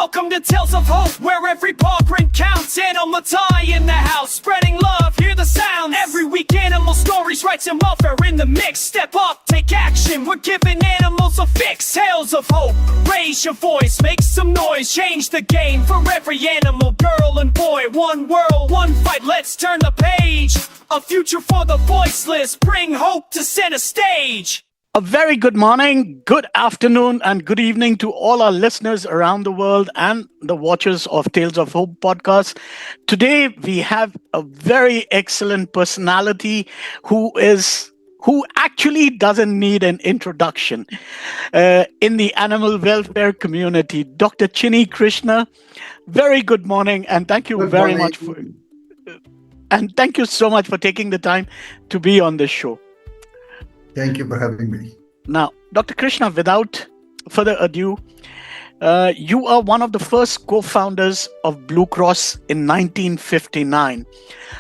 Welcome to Tales of Hope, where every paw print counts. Animal tie in the house, spreading love, hear the sounds. Every week animal stories, rights and welfare in the mix. Step up, take action, we're giving animals a fix. Tales of Hope, raise your voice, make some noise. Change the game for every animal, girl and boy. One world, one fight, let's turn the page. A future for the voiceless, bring hope to center stage. A very good morning, good afternoon, and good evening to all our listeners around the world and the watchers of Tales of Hope podcast. Today, we have a very excellent personality who actually doesn't need an introduction in the animal welfare community. Dr. Chinny Krishna, very good morning, and thank you very much and thank you so much for taking the time to be on this show. Thank you for having me. Now, Dr. Krishna, without further ado, you are one of the first co-founders of Blue Cross in 1959,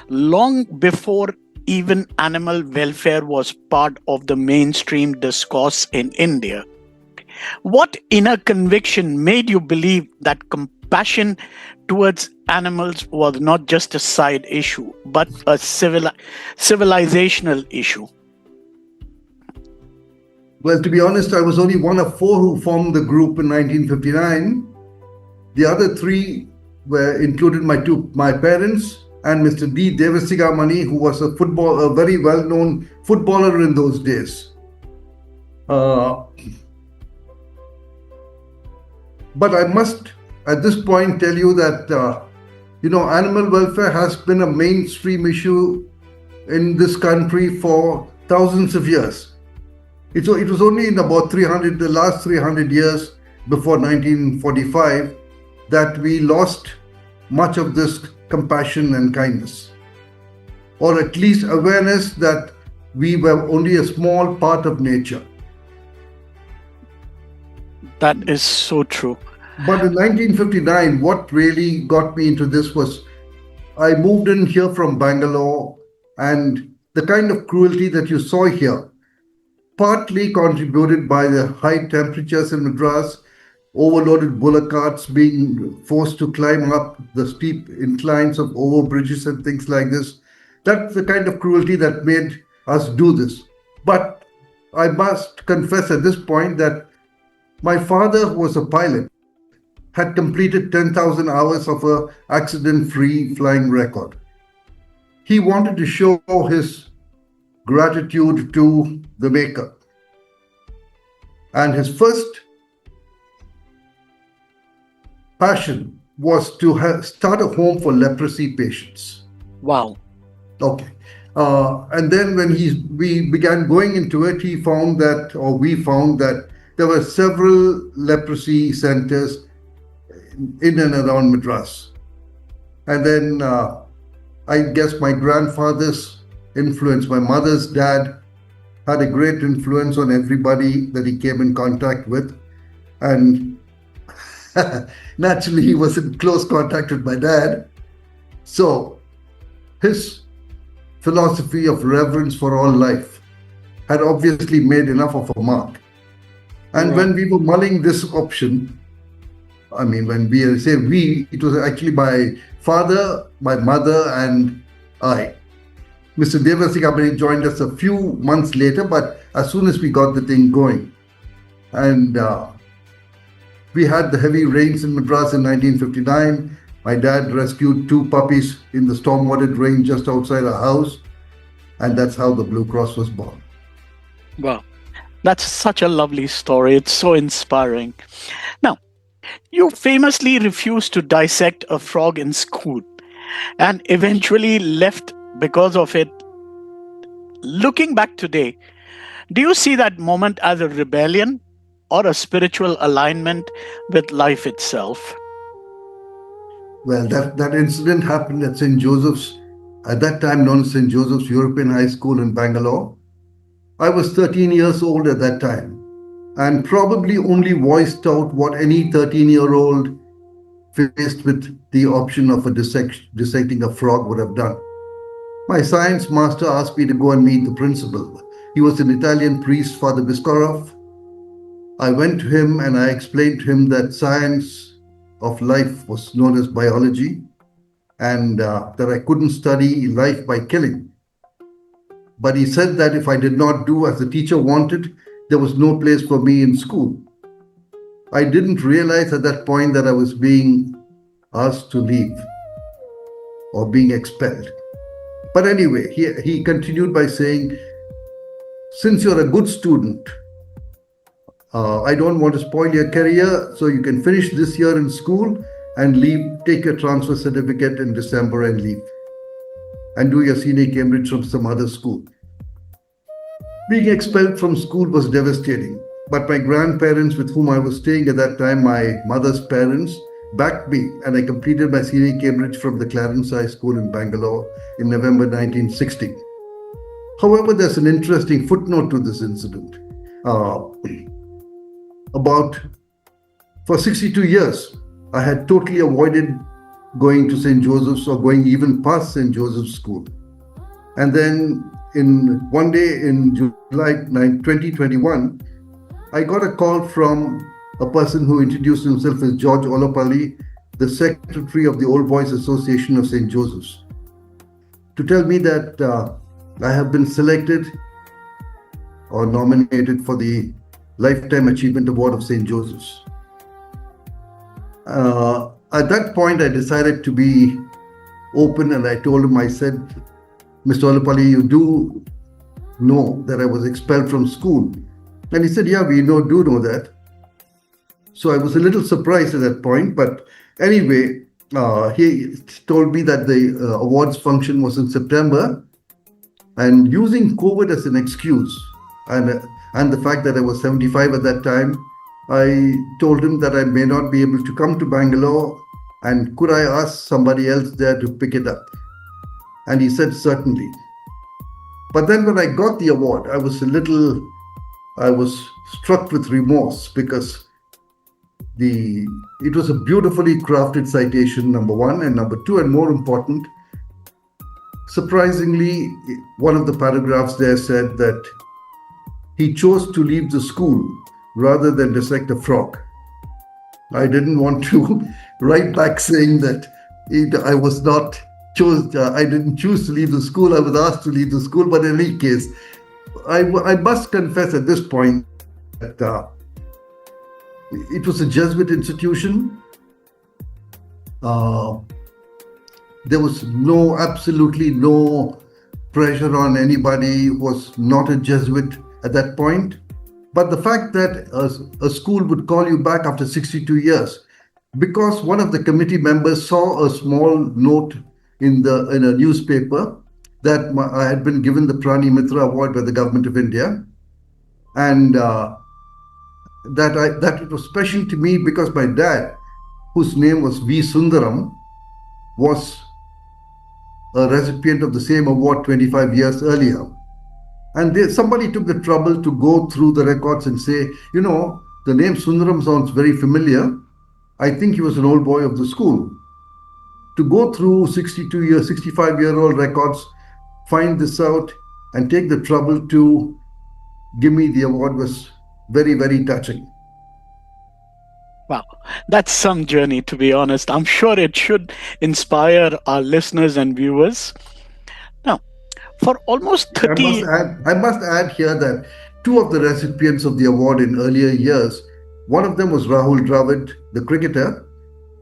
long before even animal welfare was part of the mainstream discourse in India. What inner conviction made you believe that compassion towards animals was not just a side issue, but a civilizational issue? Well, to be honest, I was only one of four who formed the group in 1959. The other three included my parents and Mr. D. Devasigamani, who was a very well-known footballer in those days. But I must, at this point, tell you that animal welfare has been a mainstream issue in this country for thousands of years. It was only in about the last 300 years before 1945 that we lost much of this compassion and kindness, or at least awareness that we were only a small part of nature. That is so true. But in 1959, what really got me into this was I moved in here from Bangalore, and the kind of cruelty that you saw here, partly contributed by the high temperatures in Madras, overloaded bullock carts being forced to climb up the steep inclines of overbridges and things like this. That's the kind of cruelty that made us do this. But I must confess at this point that my father, who was a pilot, had completed 10,000 hours of an accident-free flying record. He wanted to show his gratitude to the Maker. And his first passion was to start a home for leprosy patients. Wow. Okay. And then when we began going into it, we found that there were several leprosy centers in and around Madras. And then I guess my grandfather's influence, my mother's dad, had a great influence on everybody that he came in contact with. And naturally, he was in close contact with my dad. So his philosophy of reverence for all life had obviously made enough of a mark. And when we were mulling this option, when we say we, it was actually my father, my mother, and I. Mr. Devasigamani joined us a few months later, but as soon as we got the thing going. And we had the heavy rains in Madras in 1959. My dad rescued 2 puppies in the storm-watered rain just outside our house. And that's how the Blue Cross was born. Wow. That's such a lovely story. It's so inspiring. Now, you famously refused to dissect a frog in school and eventually left because of it. Looking back today, do you see that moment as a rebellion or a spiritual alignment with life itself? Well, that incident happened at St. Joseph's, at that time known as St. Joseph's European High School in Bangalore. I was 13 years old at that time and probably only voiced out what any 13-year-old faced with the option of dissecting a frog would have done. My science master asked me to go and meet the principal. He was an Italian priest, Father Biskarov. I went to him and I explained to him that science of life was known as biology, and that I couldn't study life by killing. But he said that if I did not do as the teacher wanted, there was no place for me in school. I didn't realize at that point that I was being asked to leave or being expelled. But anyway, he continued by saying, since you're a good student, I don't want to spoil your career, so you can finish this year in school and leave, take your transfer certificate in December and leave, and do your senior Cambridge from some other school. Being expelled from school was devastating, but my grandparents, with whom I was staying at that time, my mother's parents, backed me, and I completed my senior Cambridge from the Clarence High School in Bangalore in November 1960. However, there's an interesting footnote to this incident. For 62 years, I had totally avoided going to St. Joseph's or going even past St. Joseph's School. And then one day in July 2021, I got a call from a person who introduced himself as George Olopalli, the secretary of the Old Boys Association of St. Joseph's, to tell me that I have been selected or nominated for the Lifetime Achievement Award of St. Joseph's. At that point, I decided to be open, and I told him, I said, Mr. Olopalli, you do know that I was expelled from school. And he said, yeah, we do know that. So I was a little surprised at that point. But anyway, he told me that the awards function was in September. And using COVID as an excuse, and the fact that I was 75 at that time, I told him that I may not be able to come to Bangalore, and could I ask somebody else there to pick it up? And he said, certainly. But then when I got the award, I was struck with remorse, because it was a beautifully crafted citation, number one, and number two, and more important, surprisingly, one of the paragraphs there said that he chose to leave the school rather than dissect a frog. I didn't want to write back saying that I didn't choose to leave the school. I was asked to leave the school. But in any case, I must confess at this point that it was a Jesuit institution. There was absolutely no pressure on anybody who was not a Jesuit at that point. But the fact that a school would call you back after 62 years, because one of the committee members saw a small note in a newspaper that I had been given the Prani Mitra Award by the Government of India, and that it was special to me because my dad, whose name was V. Sundaram, was a recipient of the same award 25 years earlier. And somebody took the trouble to go through the records and say, the name Sundaram sounds very familiar. I think he was an old boy of the school. To go through 65-year-old records, find this out, and take the trouble to give me the award was very, very touching. Wow, that's some journey, to be honest. I'm sure it should inspire our listeners and viewers. Now, for almost 30... I must add here that two of the recipients of the award in earlier years, one of them was Rahul Dravid, the cricketer.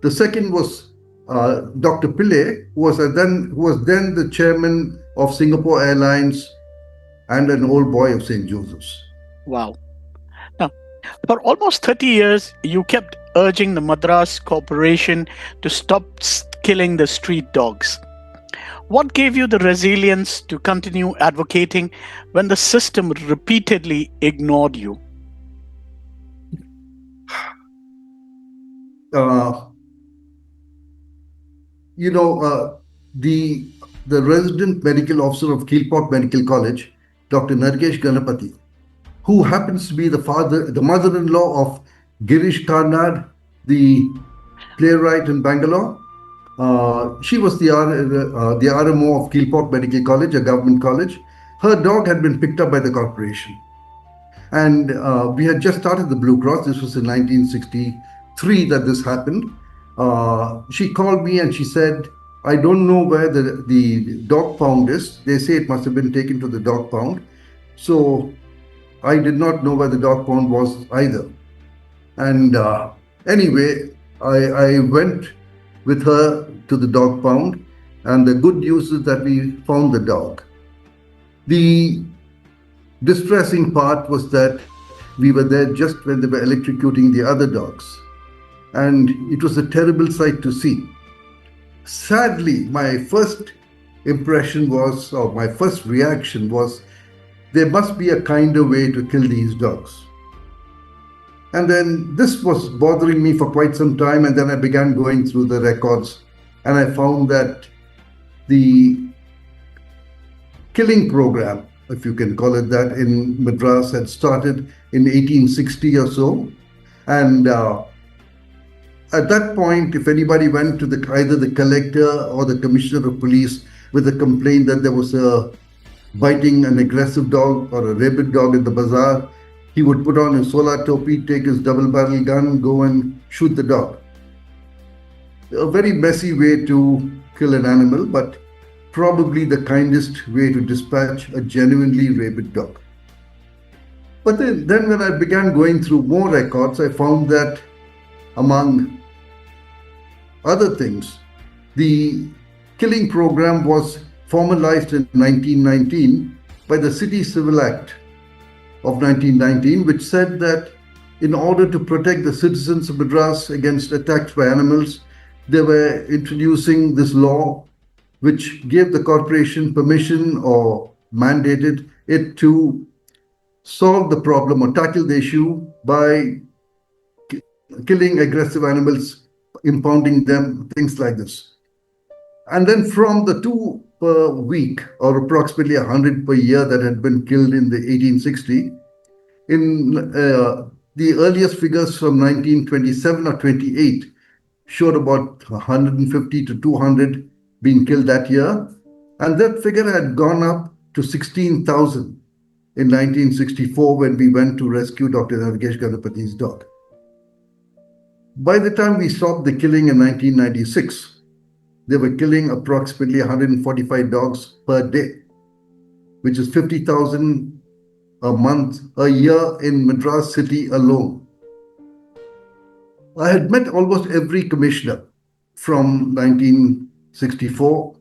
The second was Dr. Pillai, who was then the chairman of Singapore Airlines and an old boy of St. Joseph's. Wow. Now, for almost 30 years, you kept urging the Madras Corporation to stop killing the street dogs. What gave you the resilience to continue advocating when the system repeatedly ignored you? The resident medical officer of Keelport Medical College, Dr. Nargesh Ganapati, who happens to be the mother-in-law of Girish Karnad, the playwright in Bangalore. She was the RMO of Keelport Medical College, a government college. Her dog had been picked up by the corporation. And we had just started the Blue Cross. This was in 1963 that this happened. she called me and she said, I don't know where the dog pound is. They say it must have been taken to the dog pound. So I did not know where the dog pound was either. And anyway, I went with her to the dog pound, and the good news is that we found the dog. The distressing part was that we were there just when they were electrocuting the other dogs, and it was a terrible sight to see. Sadly, my first impression was, or my first reaction was, there must be a kinder way to kill these dogs. And then this was bothering me for quite some time, and then I began going through the records, and I found that the killing program, if you can call it that, in Madras had started in 1860 or so. And at that point, if anybody went to either the collector or the commissioner of police with a complaint that there was a biting an aggressive dog or a rabid dog in the bazaar, he would put on his solar topi, take his double-barrel gun, go and shoot the dog. A very messy way to kill an animal, but probably the kindest way to dispatch a genuinely rabid dog. But then when I began going through more records, I found that among other things, the killing program was formalized in 1919 by the City Civil Act of 1919, which said that in order to protect the citizens of Madras against attacks by animals, they were introducing this law which gave the corporation permission or mandated it to solve the problem or tackle the issue by killing aggressive animals, impounding them, things like this. And then from the 2 per week, or approximately 100 per year that had been killed in the 1860, in the earliest figures from 1927 or 28 showed about 150 to 200 being killed that year. And that figure had gone up to 16,000 in 1964 when we went to rescue Dr. Navigesh Ganapathy's dog. By the time we stopped the killing in 1996, they were killing approximately 145 dogs per day, which is 50,000 a year in Madras city alone. I had met almost every commissioner from 1964,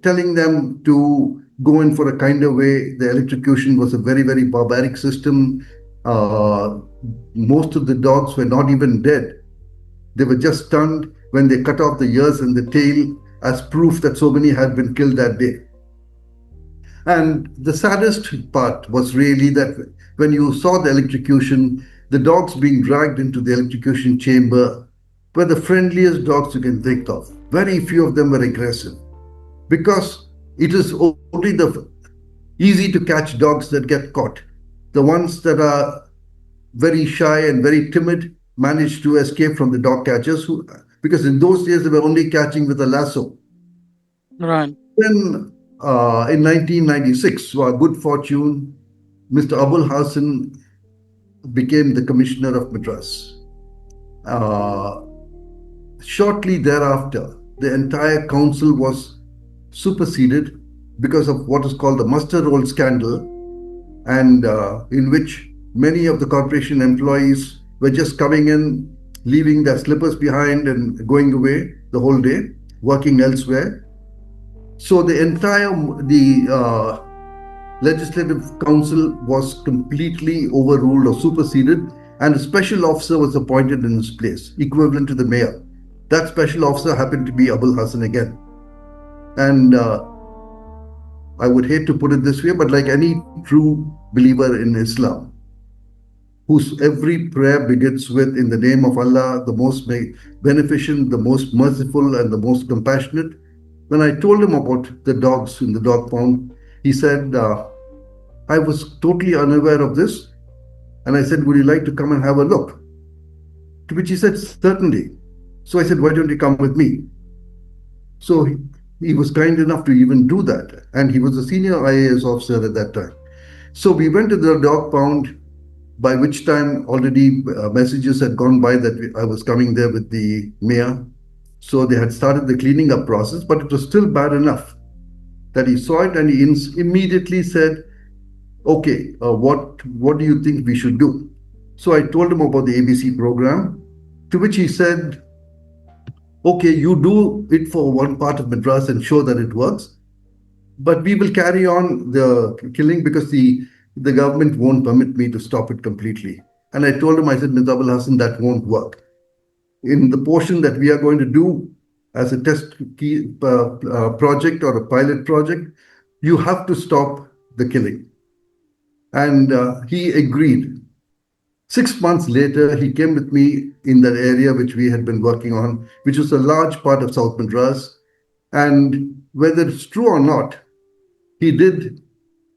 telling them to go in for a kinder way. The electrocution was a very, very barbaric system. Most of the dogs were not even dead. They were just stunned when they cut off the ears and the tail as proof that so many had been killed that day. And the saddest part was really that when you saw the electrocution, the dogs being dragged into the electrocution chamber were the friendliest dogs you can think of. Very few of them were aggressive, because it is only the easy to catch dogs that get caught. The ones that are very shy and very timid manage to escape from the dog catchers, because in those days they were only catching with a lasso. Right. Then in 1996, to our good fortune, Mr. Abul Hassan became the commissioner of Madras. Shortly thereafter, the entire council was superseded because of what is called the muster roll scandal, and in which many of the corporation employees were just coming in, leaving their slippers behind and going away the whole day, working elsewhere. So the entire legislative council was completely overruled or superseded, and a special officer was appointed in his place, equivalent to the mayor. That special officer happened to be Abul Hassan again. And I would hate to put it this way, but like any true believer in Islam, whose every prayer begins with, in the name of Allah, the most beneficent, the most merciful, and the most compassionate. When I told him about the dogs in the dog pound, he said, I was totally unaware of this. And I said, would you like to come and have a look? To which he said, certainly. So I said, why don't you come with me? So he was kind enough to even do that. And he was a senior IAS officer at that time. So we went to the dog pound. by which time already messages had gone by that I was coming there with the mayor. So they had started the cleaning up process, but it was still bad enough that he saw it and he immediately said, "Okay, what do you think we should do?" So I told him about the ABC program, to which he said, "Okay, you do it for one part of Madras and show that it works, but we will carry on the killing because the government won't permit me to stop it completely." And I told him, I said, "Mr. Abul Hassan, that won't work. In the portion that we are going to do as a project or a pilot project, you have to stop the killing." And he agreed. 6 months later, he came with me in that area which we had been working on, which was a large part of South Madras. And whether it's true or not, he did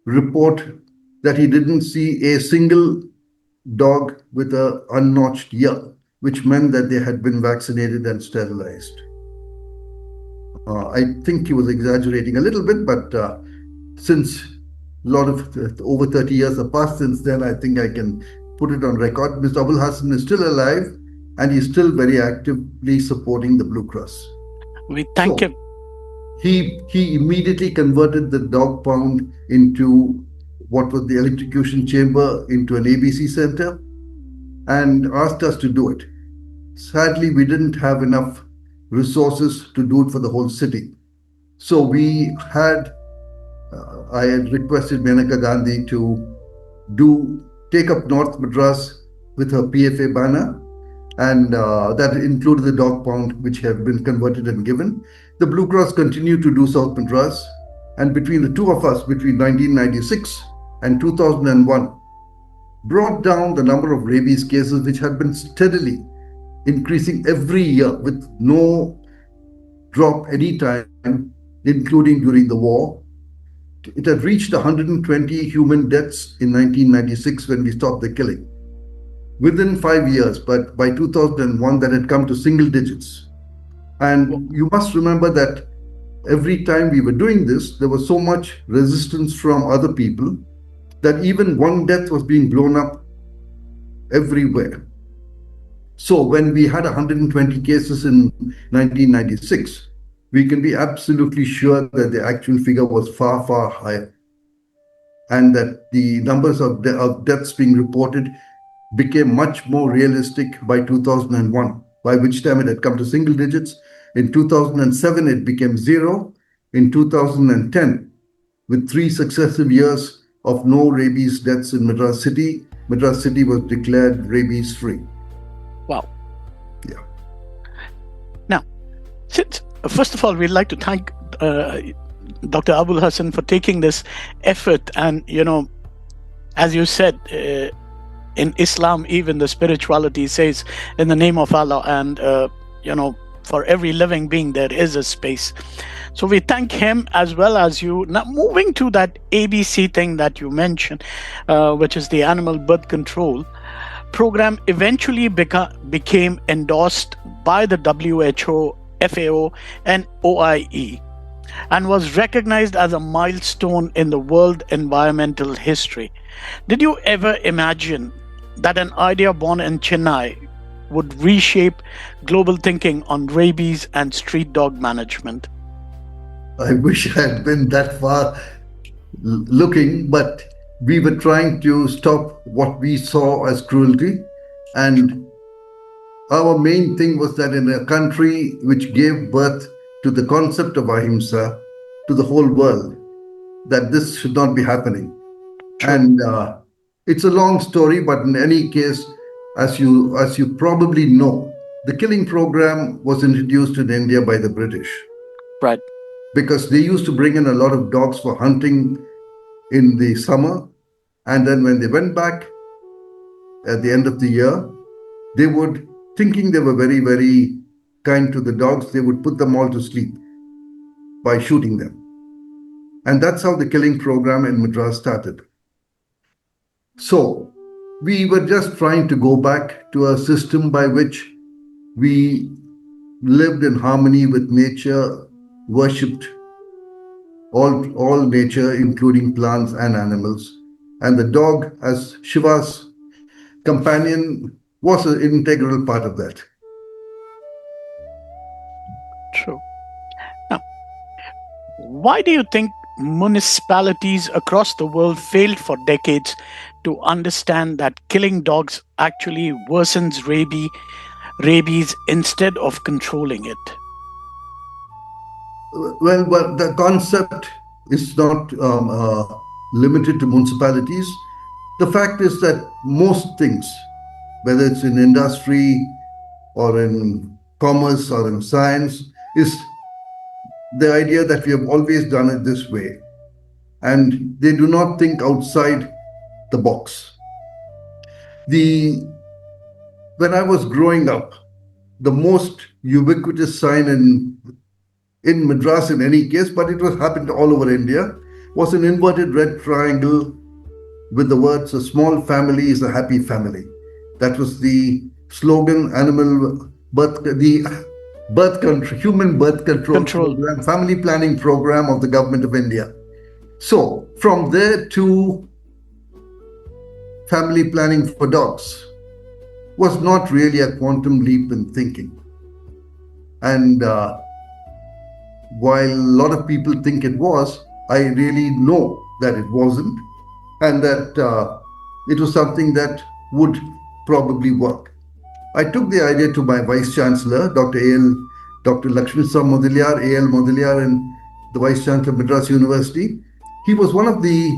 report that he didn't see a single dog with a unnotched ear, which meant that they had been vaccinated and sterilized. I think he was exaggerating a little bit, but since a lot of over 30 years have passed since then, I think I can put it on record. Mr. Abul Hassan is still alive and he's still very actively supporting the Blue Cross. We thank So him. he immediately converted the dog pound into what was the electrocution chamber into an ABC center and asked us to do it. Sadly, we didn't have enough resources to do it for the whole city. So I had requested Menaka Gandhi to take up North Madras with her PFA banner, and that included the dog pound, which had been converted and given. The Blue Cross continued to do South Madras, and between the two of us, between 1996 and 2001, brought down the number of rabies cases, which had been steadily increasing every year with no drop any time, including during the war. It had reached 120 human deaths in 1996 when we stopped the killing. Within 5 years, but by 2001, that had come to single digits. And you must remember that every time we were doing this, there was so much resistance from other people that even one death was being blown up everywhere. So when we had 120 cases in 1996, we can be absolutely sure that the actual figure was far, far higher. And that the numbers of deaths being reported became much more realistic by 2001, by which time it had come to single digits. In 2007, it became zero. In 2010, with 3 successive years of no rabies deaths in Madras City was declared rabies free. Wow. Yeah. Now, first of all, we'd like to thank Dr. Abul Hassan for taking this effort. And, as you said, in Islam, even the spirituality says, in the name of Allah, and, for every living being, there is a space. So we thank him as well as you. Now, moving to that ABC thing that you mentioned, which is the animal birth control program, eventually became endorsed by the WHO, FAO, and OIE, and was recognized as a milestone in the world environmental history. Did you ever imagine that an idea born in Chennai would reshape global thinking on rabies and street dog management? I wish I had been that far looking, but we were trying to stop what we saw as cruelty. And our main thing was that in a country which gave birth to the concept of ahimsa to the whole world, that this should not be happening. True. And it's a long story, but in any case, as you probably know, the killing program was introduced in India by the British. Right. Because they used to bring in a lot of dogs for hunting in the summer. And then when they went back at the end of the year, they would, thinking they were very, very kind to the dogs, they would put them all to sleep by shooting them. And that's how the killing program in Madras started. So we were just trying to go back to a system by which we lived in harmony with nature, worshipped all nature, including plants and animals. And the dog, as Shiva's companion was an integral part of that. True. Now, why do you think municipalities across the world failed for decades to understand that killing dogs actually worsens rabies instead of controlling it? Well, the concept is not limited to municipalities. The fact is that most things, whether it's in industry or in commerce or in science, is the idea that we have always done it this way. And they do not think outside the box. The When I was growing up, the most ubiquitous sign in Madras in any case, but it was happened all over India, was an inverted red triangle with the words "a small family is a happy family." That was the slogan, the human birth control Control. program, family planning program of the government of India. So from there to family planning for dogs was not really a quantum leap in thinking. And while a lot of people think it was, I really know that it wasn't, and that it was something that would probably work. I took the idea to my Vice Chancellor, Dr. Lakshmisam Modiliar, A.L. Modiliar, and the Vice Chancellor of Madras University. He was one of the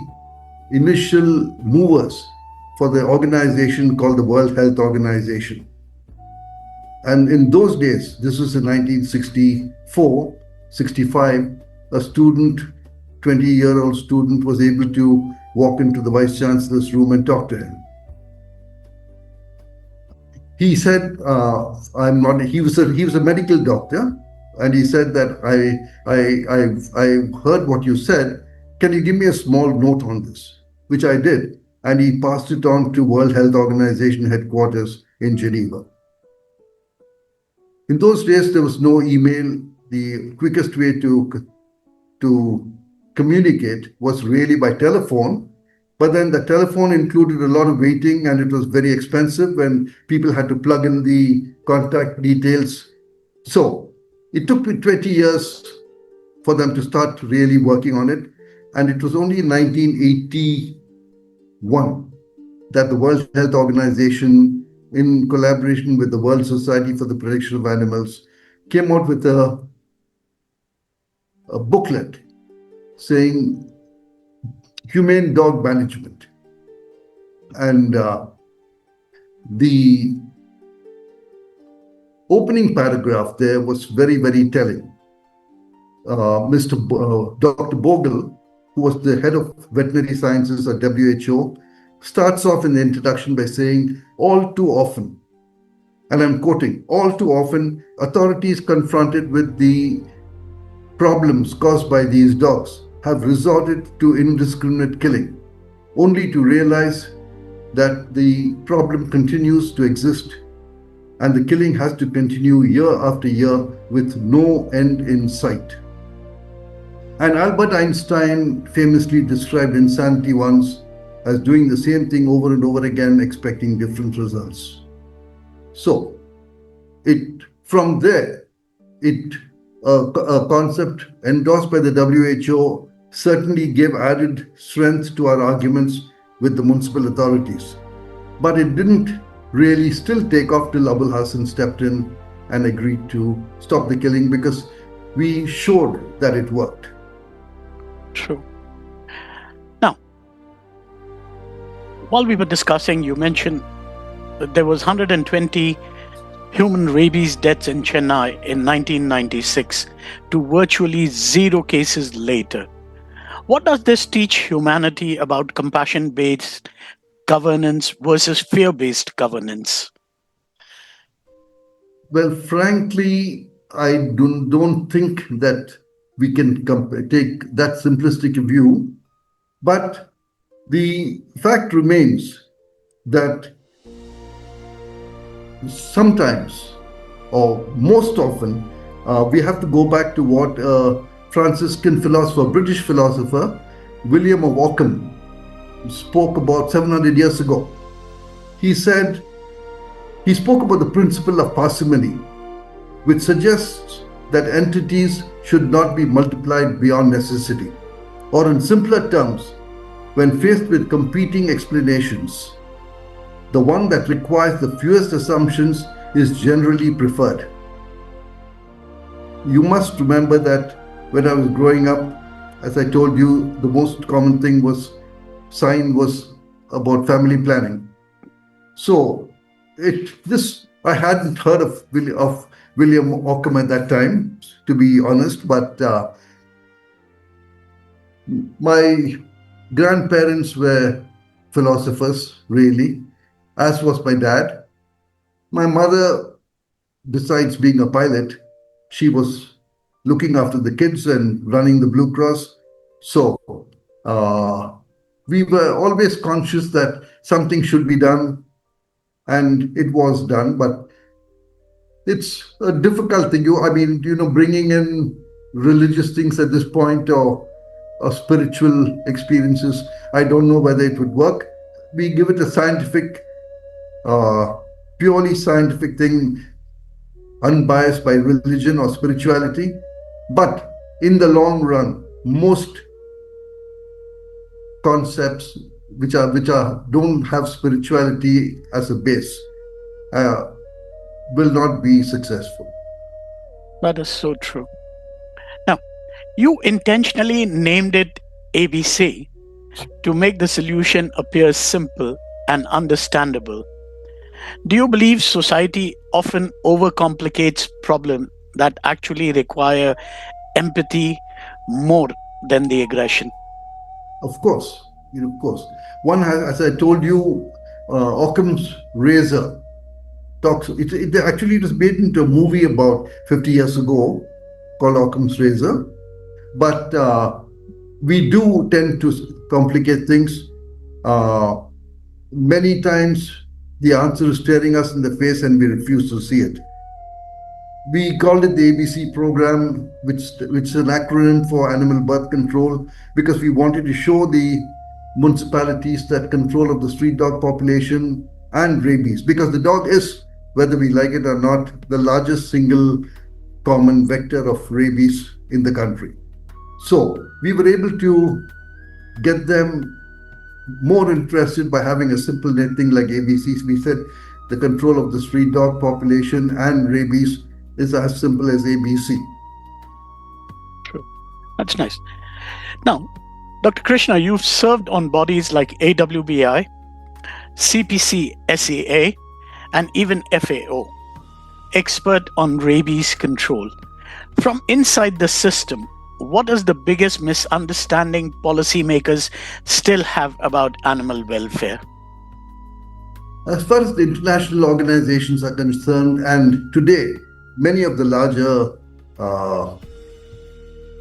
initial movers for the organization called the World Health Organization. And in those days, this was in 1964, 65, a student, 20-year-old student, was able to walk into the Vice Chancellor's room and talk to him. He said, "I'm not." He was a medical doctor, and he said that I heard what you said. Can you give me a small note on this? Which I did, and he passed it on to World Health Organization headquarters in Geneva. In those days, there was no email. The quickest way to communicate was really by telephone. But then the telephone included a lot of waiting, and it was very expensive when people had to plug in the contact details. So it took me 20 years for them to start really working on it. And it was only in 1981 that the World Health Organization, in collaboration with the World Society for the Protection of Animals, came out with a booklet saying humane dog management. And the opening paragraph there was very, very telling. Dr. Bogle, who was the head of veterinary sciences at WHO, starts off in the introduction by saying, all too often, and I'm quoting, all too often, authorities confronted with the problems caused by these dogs have resorted to indiscriminate killing, only to realize that the problem continues to exist and the killing has to continue year after year with no end in sight. And Albert Einstein famously described insanity once as doing the same thing over and over again, expecting different results. So, from there, a concept endorsed by the WHO certainly gave added strength to our arguments with the municipal authorities. But it didn't really still take off till Abul Hassan stepped in and agreed to stop the killing, because we showed that it worked. True. Now, while we were discussing, you mentioned that there was 120 human rabies deaths in Chennai in 1996 to virtually zero cases later. What does this teach humanity about compassion-based governance versus fear-based governance? Well, frankly, I don't think that we can take that simplistic a view. But the fact remains that sometimes, or most often, we have to go back to what Franciscan philosopher, British philosopher, William of Ockham spoke about 700 years ago. He said, he spoke about the principle of parsimony, which suggests that entities should not be multiplied beyond necessity. Or, in simpler terms, when faced with competing explanations, the one that requires the fewest assumptions is generally preferred. You must remember that when I was growing up, as I told you, the most common thing was about family planning. So this I hadn't heard of William Ockham at that time, to be honest. But my grandparents were philosophers, really, as was my dad. My mother, besides being a pilot, she was looking after the kids and running the Blue Cross. So uh, we were always conscious that something should be done, and it was done. But it's a difficult thing. I mean, bringing in religious things at this point, or spiritual experiences, I don't know whether it would work. We give it a scientific, uh, purely scientific thing, unbiased by religion or spirituality. But in the long run, most concepts which are don't have spirituality as a base uh, will not be successful. That is so true. Now, you intentionally named it ABC to make the solution appear simple and understandable. Do you believe society often overcomplicates problems that actually require empathy more than the aggression? Of course, of course. One has, as I told you, Occam's razor talks. Actually, it was made into a movie about 50 years ago called Occam's razor. But we do tend to complicate things. Many times, the answer is staring us in the face, and we refuse to see it. We called it the ABC program, which is an acronym for Animal Birth Control, because we wanted to show the municipalities that control of the street dog population and rabies, because the dog is, whether we like it or not, the largest single common vector of rabies in the country. So we were able to get them more interested by having a simple thing like ABCs. We said the control of the street dog population and rabies is as simple as ABC. True. That's nice. Now, Dr. Krishna, you've served on bodies like AWBI, CPC SAA, and even FAO, expert on rabies control. From inside the system, what is the biggest misunderstanding policymakers still have about animal welfare? As far as the international organizations are concerned, and today, many of the larger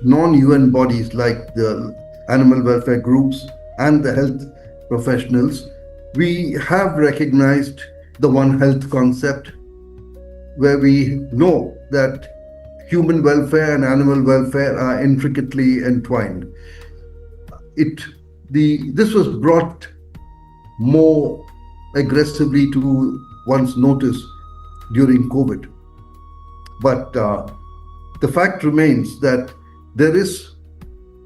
non-UN bodies like the animal welfare groups and the health professionals, we have recognized the One Health concept, where we know that human welfare and animal welfare are intricately entwined. This was brought more aggressively to one's notice during COVID. But the fact remains that there is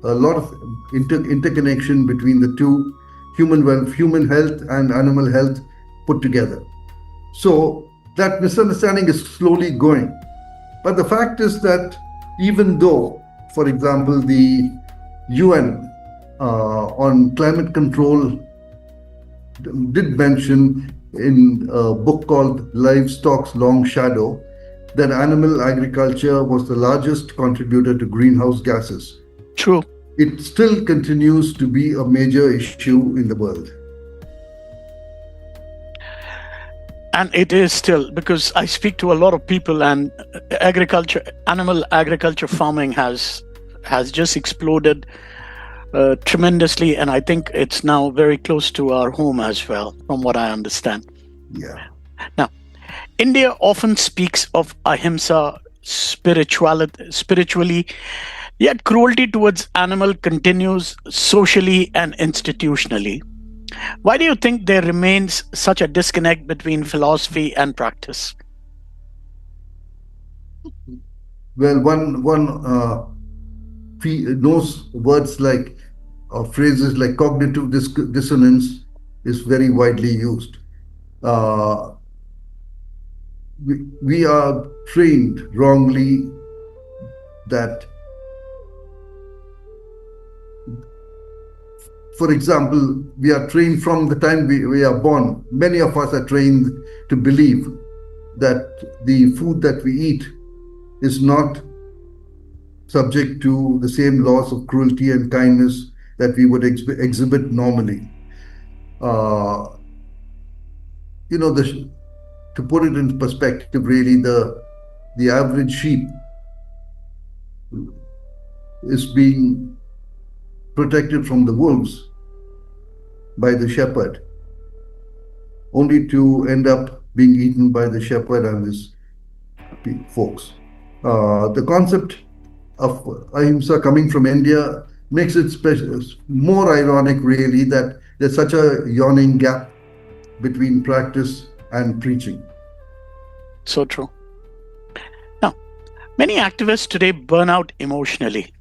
a lot of interconnection between the two, human health and animal health put together. So that misunderstanding is slowly going. But the fact is that even though, for example, the UN on climate control did mention in a book called Livestock's Long Shadow that animal agriculture was the largest contributor to greenhouse gases. True. It still continues to be a major issue in the world. And it is still, because I speak to a lot of people, and animal agriculture farming has just exploded tremendously, and I think it's now very close to our home as well, from what I understand. Yeah. Now, India often speaks of ahimsa spiritually, yet cruelty towards animal continues socially and institutionally. Why do you think there remains such a disconnect between philosophy and practice? Well, one knows words like phrases like cognitive dissonance is very widely used. Uh, we are trained wrongly that, for example, we are trained from the time we are born. Many of us are trained to believe that the food that we eat is not subject to the same laws of cruelty and kindness that we would exhibit normally. Uh, to put it in perspective, really, the average sheep is being protected from the wolves by the shepherd, only to end up being eaten by the shepherd and his folks. The concept of ahimsa coming from India makes it more ironic, really, that there's such a yawning gap between practice and preaching. So true. Now, many activists today burn out emotionally.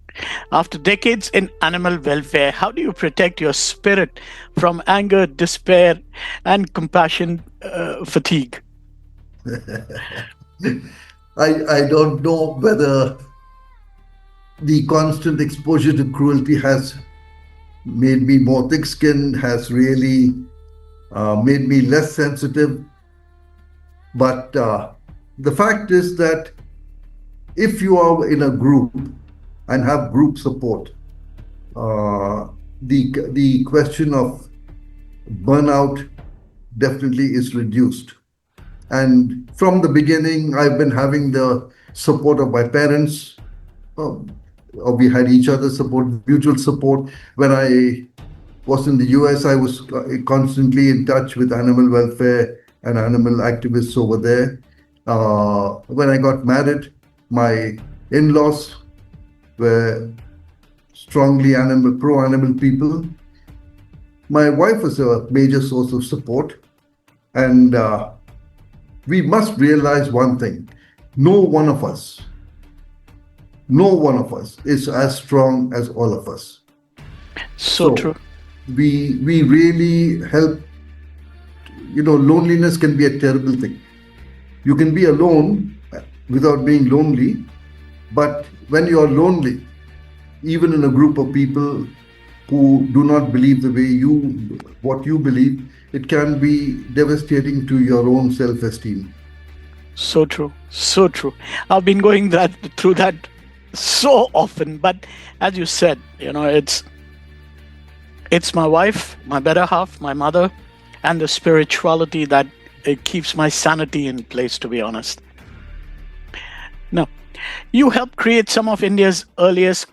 After decades in animal welfare, how do you protect your spirit from anger, despair, and compassion fatigue? I don't know whether the constant exposure to cruelty has made me more thick skinned, has really made me less sensitive. But the fact is that if you are in a group and have group support, the question of burnout definitely is reduced. And from the beginning, I've been having the support of my parents. Or we had each other support, mutual support. When I was in the US, I was constantly in touch with animal welfare and animal activists over there. When I got married, my in-laws were strongly pro-animal people. My wife was a major source of support. And we must realize one thing. No one of us is as strong as all of us. So true. We really help. Loneliness can be a terrible thing. You can be alone without being lonely, but when you are lonely, even in a group of people who do not believe the way what you believe, it can be devastating to your own self-esteem. So true. So true. I've been going through that so often, but as you said, it's my wife, my better half, my mother, and the spirituality that it keeps my sanity in place, to be honest. Now, you helped create some of India's earliest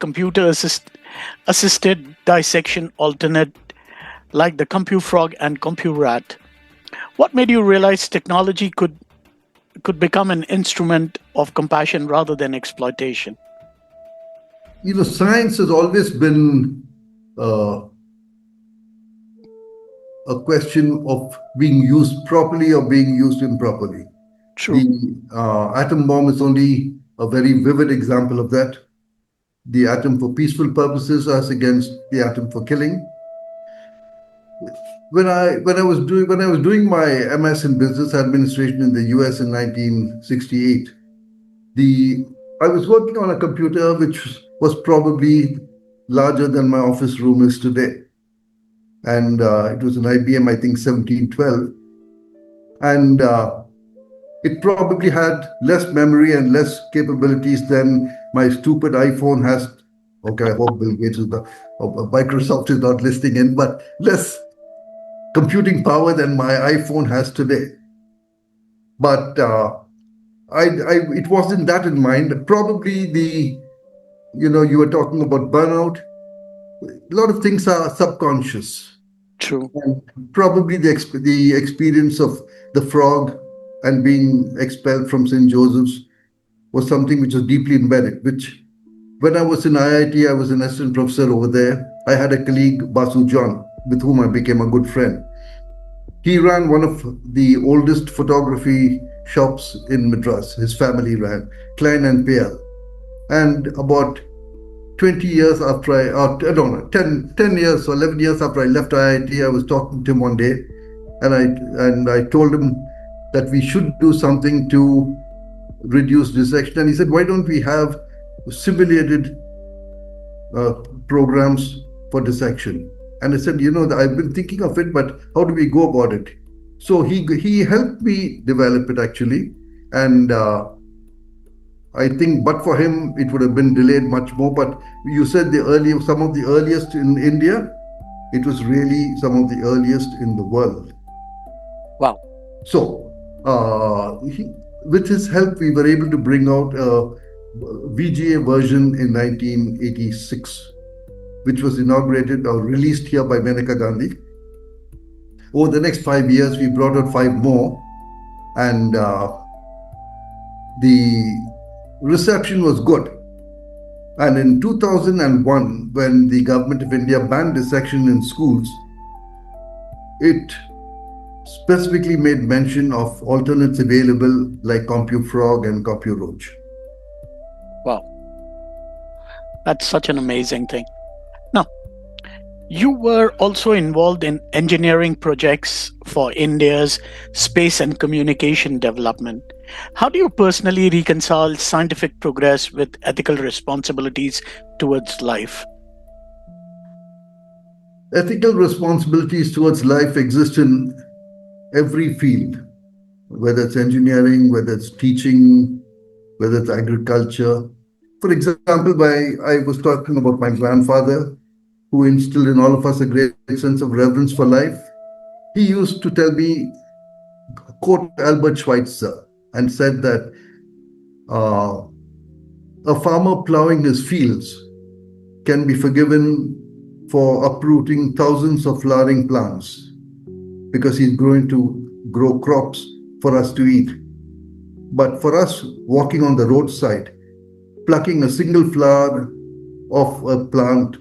assisted dissection alternate, like the CompuFrog and CompuRat. What made you realize technology could become an instrument of compassion rather than exploitation? Science has always been a question of being used properly or being used improperly. True. The atom bomb is only a very vivid example of that. The atom for peaceful purposes as against the atom for killing. When I was doing my MS in Business Administration in the US in 1968, I was working on a computer which was probably larger than my office room is today. And it was an IBM, I think, 1712. And it probably had less memory and less capabilities than my stupid iPhone has. Okay, I hope Bill Gates or Microsoft is not listening in, but less computing power than my iPhone has today. But it wasn't that in mind. Probably you were talking about burnout. A lot of things are subconscious. True. And probably the experience of the frog and being expelled from St. Joseph's was something which was deeply embedded, when I was in IIT, I was an assistant professor over there. I had a colleague, Basu John, with whom I became a good friend. He ran one of the oldest photography shops in Madras. His family ran Klein and Pale. And about 20 years after I don't know, 10 years or 11 years after I left IIT, I was talking to him one day, and I told him that we should do something to reduce dissection. And he said, why don't we have simulated uh, programs for dissection? And I said, I've been thinking of it, but how do we go about it? So he helped me develop it actually, and I think, but for him, it would have been delayed much more. But you said some of the earliest in India. It was really some of the earliest in the world. Wow. So, with his help, we were able to bring out a VGA version in 1986, which was inaugurated or released here by Maneka Gandhi. Over the next 5 years, we brought out 5 more, and the reception was good. And in 2001, when the government of India banned dissection in schools, it specifically made mention of alternates available like CompuFrog and CompuRoach. Wow. That's such an amazing thing. Now, you were also involved in engineering projects for India's space and communication development. How do you personally reconcile scientific progress with ethical responsibilities towards life? Ethical responsibilities towards life exist in every field, whether it's engineering, whether it's teaching, whether it's agriculture. For example, I was talking about my grandfather, who instilled in all of us a great sense of reverence for life. He used to tell me, quote Albert Schweitzer, and said that a farmer plowing his fields can be forgiven for uprooting thousands of flowering plants because he's going to grow crops for us to eat. But for us, walking on the roadside, plucking a single flower of a plant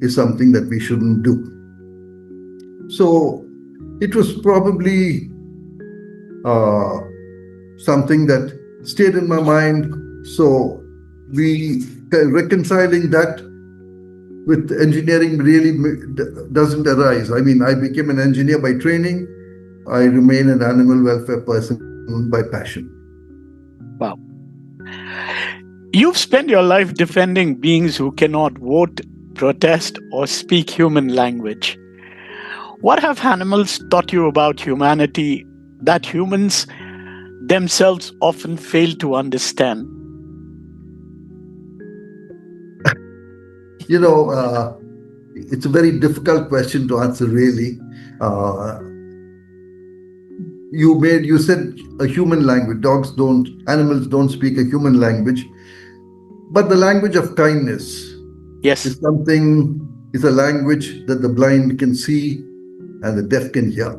is something that we shouldn't do. So it was probably something that stayed in my mind. So reconciling that with engineering really doesn't arise. I mean, I became an engineer by training. I remain an animal welfare person by passion. Wow. You've spent your life defending beings who cannot vote, protest, or speak human language. What have animals taught you about humanity that humans themselves often fail to understand? It's a very difficult question to answer, really. You said a human language. Animals don't speak a human language. But the language of kindness Yes. is a language that the blind can see and the deaf can hear.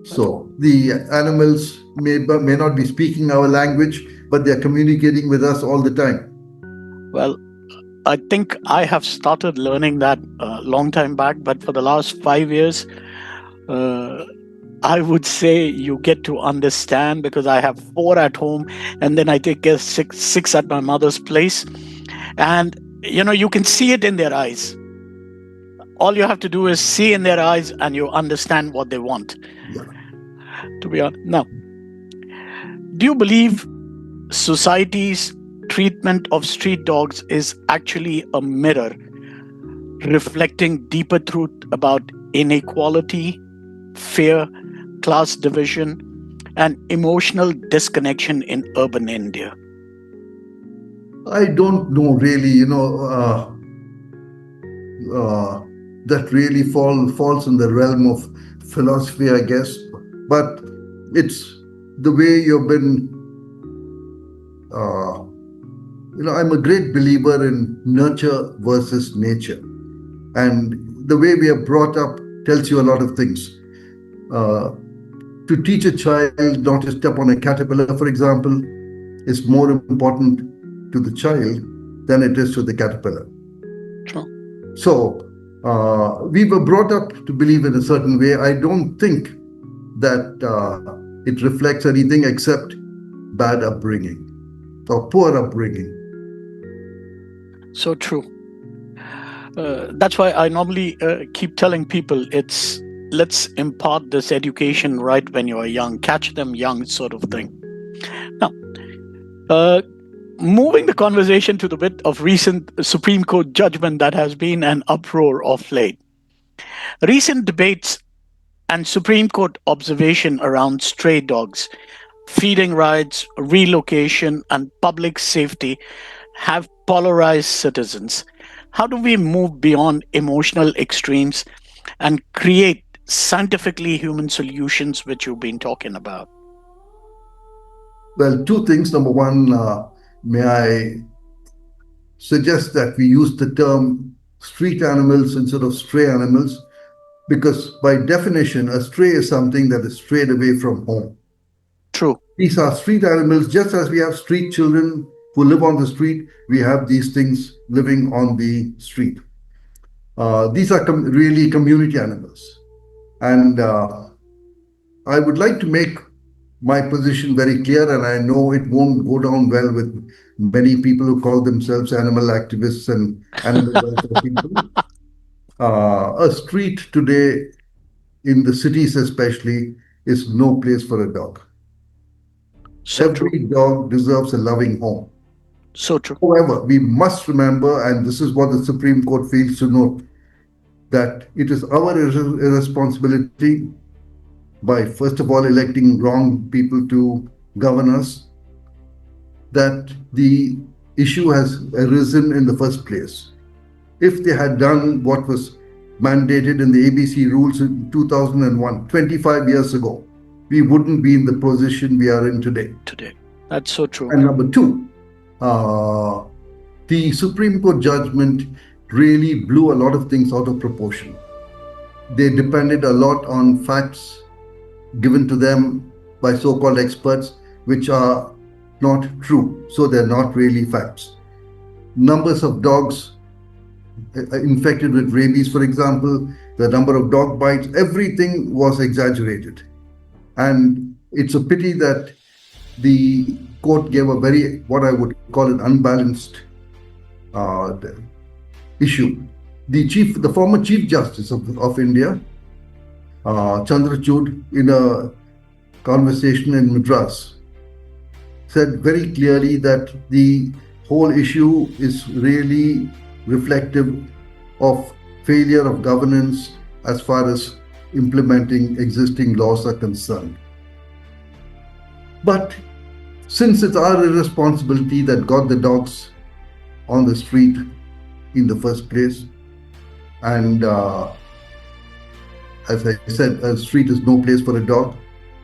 So the animals may not be speaking our language, but they're communicating with us all the time. Well, I think I have started learning that a long time back, but for the last 5 years, I would say you get to understand, because I have 4 at home, and then I take care of six at my mother's place. And, you can see it in their eyes. All you have to do is see in their eyes and you understand what they want. Yeah. To be honest. Now, do you believe society's treatment of street dogs is actually a mirror reflecting deeper truth about inequality, fear, class division, and emotional disconnection in urban India? I don't know really, that really falls in the realm of philosophy, I guess. But it's the way you've been, I'm a great believer in nurture versus nature. And the way we are brought up tells you a lot of things. To teach a child not to step on a caterpillar, for example, is more important to the child than it is to the caterpillar. True. So We were brought up to believe in a certain way. I don't think that it reflects anything except bad upbringing or poor upbringing. So true. That's why I normally keep telling people it's let's impart this education right when you are young, catch them young, sort of thing. Now, uh, moving the conversation to the bit of recent Supreme Court judgment that has been an uproar of late. Recent debates and Supreme Court observation around stray dogs, feeding rights, relocation, and public safety have polarized citizens. How do we move beyond emotional extremes and create scientifically human solutions, which you've been talking about? Well, two things. Number one, may I suggest that we use the term street animals instead of stray animals, because by definition, a stray is something that is strayed away from home. True. These are street animals, just as we have street children who live on the street, we have these things living on the street. These are really community animals. And I would like to make my position very clear, and I know it won't go down well with many people who call themselves animal activists and animal welfare people. A street today, in the cities especially, is no place for a dog. So true. Every dog deserves a loving home. So true. However, we must remember, and this is what the Supreme Court fails to note, that it is our irresponsibility by, first of all, electing wrong people to govern us, that the issue has arisen in the first place. If they had done what was mandated in the ABC rules in 2001, 25 years ago, we wouldn't be in the position we are in today. That's so true. And number two, the Supreme Court judgment really blew a lot of things out of proportion. They depended a lot on facts given to them by so-called experts, which are not true. So they're not really facts. Numbers of dogs infected with rabies, for example, the number of dog bites, everything was exaggerated. And it's a pity that the court gave a very, what I would call an unbalanced issue. The former Chief Justice of India, Chandrachud, in a conversation in Madras, said very clearly that the whole issue is really reflective of failure of governance as far as implementing existing laws are concerned. But since it's our irresponsibility that got the dogs on the street in the first place, and as I said, a street is no place for a dog,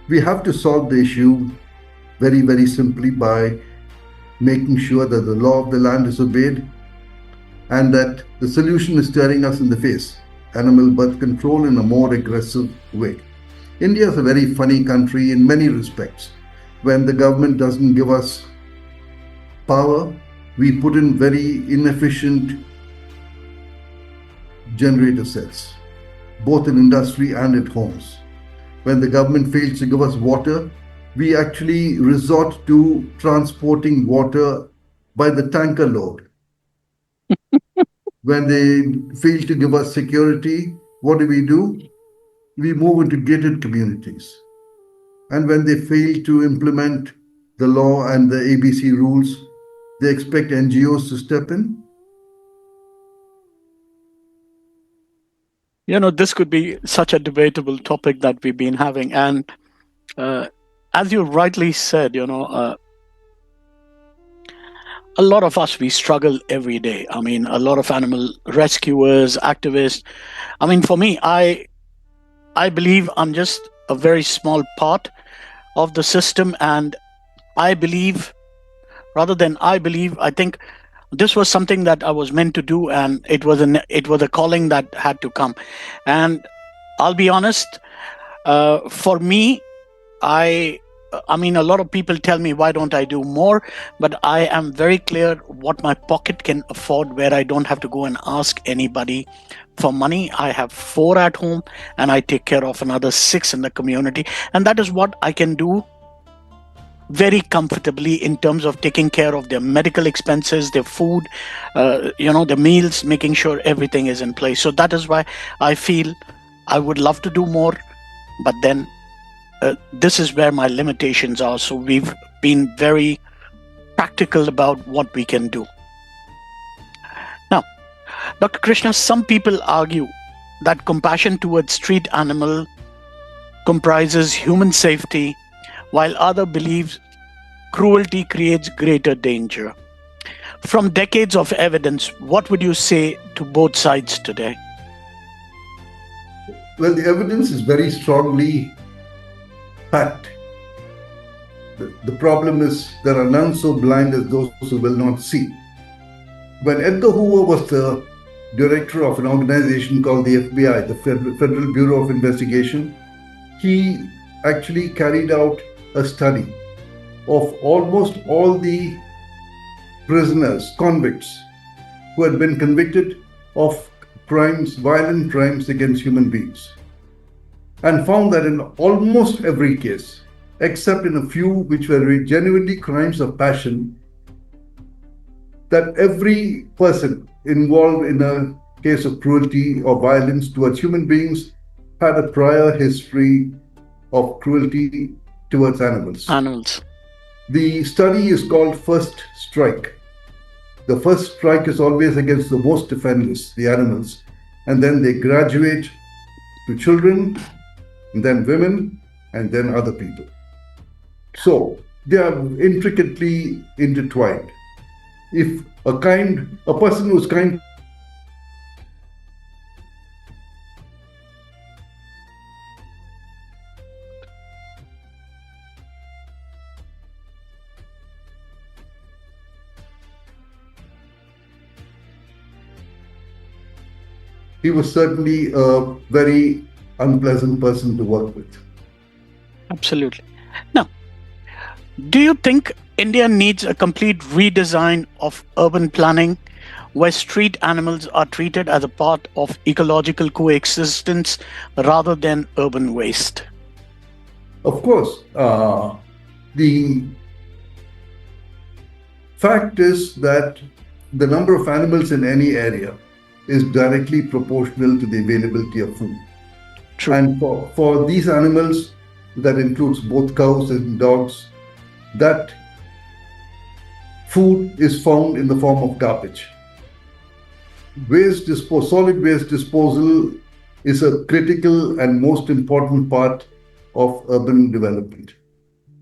we have to solve the issue very, very simply by making sure that the law of the land is obeyed and that the solution is staring us in the face: animal birth control in a more aggressive way. India is a very funny country in many respects. When the government doesn't give us power, we put in very inefficient generator sets, both in industry and at homes. When the government fails to give us water, we actually resort to transporting water by the tanker load. When they fail to give us security, what do? We move into gated communities. And when they fail to implement the law and the ABC rules, they expect NGOs to step in. This could be such a debatable topic that we've been having. And as you rightly said, a lot of us, we struggle every day. I mean, a lot of animal rescuers, activists. I mean, for me, I believe I'm just a very small part of the system. And I believe, I think this was something that I was meant to do, and it was a calling that had to come. And I'll be honest, for me, I I mean, a lot of people tell me, why don't I do more? But I am very clear what my pocket can afford, where I don't have to go and ask anybody for money. I have 4 at home and I take care of another 6 in the community. And that is what I can do very comfortably in terms of taking care of their medical expenses, their food, their meals, making sure everything is in place. So that is why I feel I would love to do more, but then this is where my limitations are. So we've been very practical about what we can do. Now, Dr. Krishna, some people argue that compassion towards street animal comprises human safety, while other believes cruelty creates greater danger. From decades of evidence, what would you say to both sides today? Well, the evidence is very strongly packed. The problem is there are none so blind as those who will not see. When Edgar Hoover was the director of an organization called the FBI, the Federal Bureau of Investigation, he actually carried out a study of almost all the prisoners, convicts, who had been convicted of crimes, violent crimes against human beings, and found that in almost every case, except in a few which were genuinely crimes of passion, that every person involved in a case of cruelty or violence towards human beings had a prior history of cruelty towards animals. The study is called First Strike. The first strike is always against the most defenseless, the animals, and then they graduate to children, and then women, and then other people. So they are intricately intertwined. If a person who's kind he was certainly a very unpleasant person to work with. Absolutely. Now, do you think India needs a complete redesign of urban planning where street animals are treated as a part of ecological coexistence rather than urban waste? Of course, the fact is that the number of animals in any area is directly proportional to the availability of food. True. And for these animals, that includes both cows and dogs, that food is found in the form of garbage. Solid waste disposal is a critical and most important part of urban development.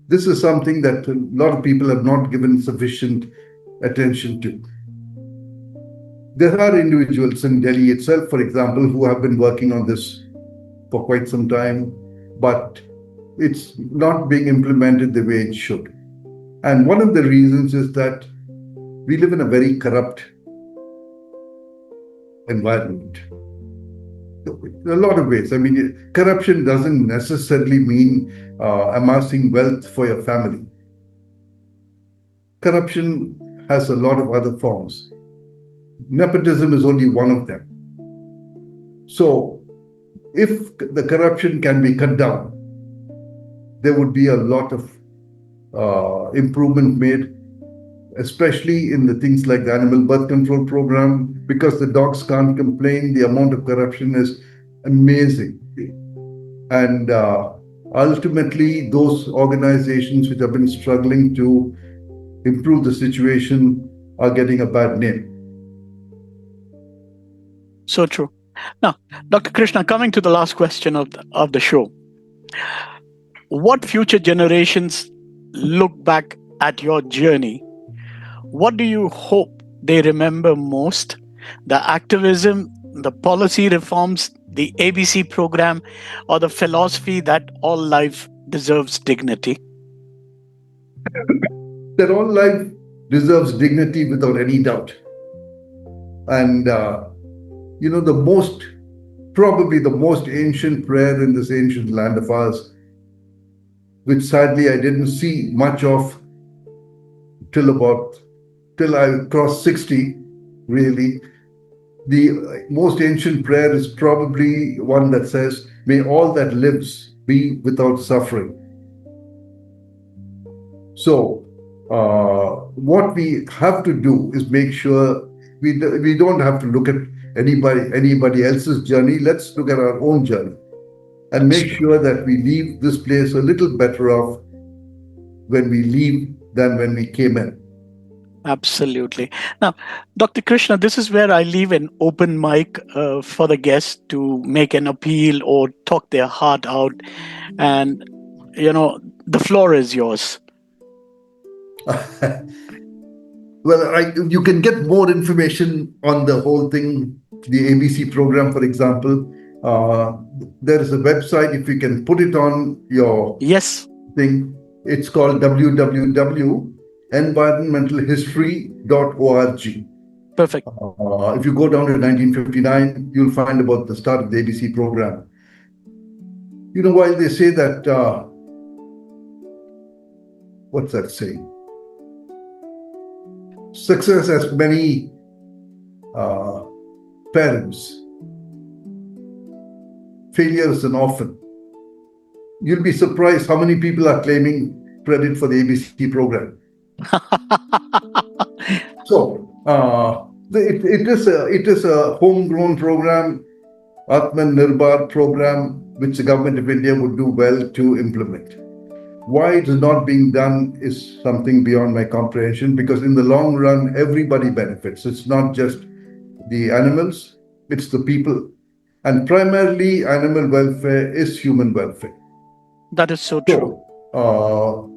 This is something that a lot of people have not given sufficient attention to. There are individuals in Delhi itself, for example, who have been working on this for quite some time, but it's not being implemented the way it should. And one of the reasons is that we live in a very corrupt environment. In a lot of ways. I mean, corruption doesn't necessarily mean amassing wealth for your family. Corruption has a lot of other forms. Nepotism is only one of them. So, if the corruption can be cut down, there would be a lot of improvement made, especially in the things like the animal birth control program, because the dogs can't complain. The amount of corruption is amazing. And ultimately, those organizations which have been struggling to improve the situation are getting a bad name. So true. Now, Dr. Krishna, coming to the last question of the show. What future generations look back at your journey? What do you hope they remember most? The activism, the policy reforms, the ABC program, or the philosophy that all life deserves dignity? That all life deserves dignity without any doubt. And probably the most ancient prayer in this ancient land of ours which sadly I didn't see much of till I crossed 60, really. The most ancient prayer is probably one that says, "May all that lives be without suffering." So, what we have to do is make sure we don't have to look at anybody else's journey. Let's look at our own journey and That's make true. sure that we leave this place a little better off when we leave than when we came in. Absolutely. Now, Dr. Krishna, this is where I leave an open mic for the guests to make an appeal or talk their heart out. And, the floor is yours. Well, you can get more information on the whole thing, the ABC program, for example. There is a website, if you can put it on your Yes, thing, it's called www.environmentalhistory.org. perfect. If you go down to 1959, you'll find about the start of the ABC program. While they say that, what's that saying? Success has many parents. Failure is an orphan. You'll be surprised how many people are claiming credit for the ABC program. So it is a homegrown program, Atman-Nirbhar program, which the government of India would do well to implement. Why it is not being done is something beyond my comprehension, because in the long run, everybody benefits. It's not just the animals, it's the people. And primarily, animal welfare is human welfare. That is so true. So,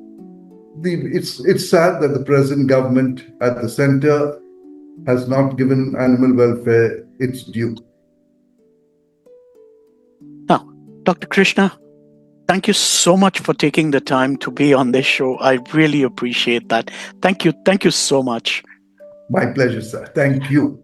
it's sad that the present government at the center has not given animal welfare its due. Now, Dr. Krishna, thank you so much for taking the time to be on this show. I really appreciate that. Thank you. Thank you so much. My pleasure, sir. Thank you.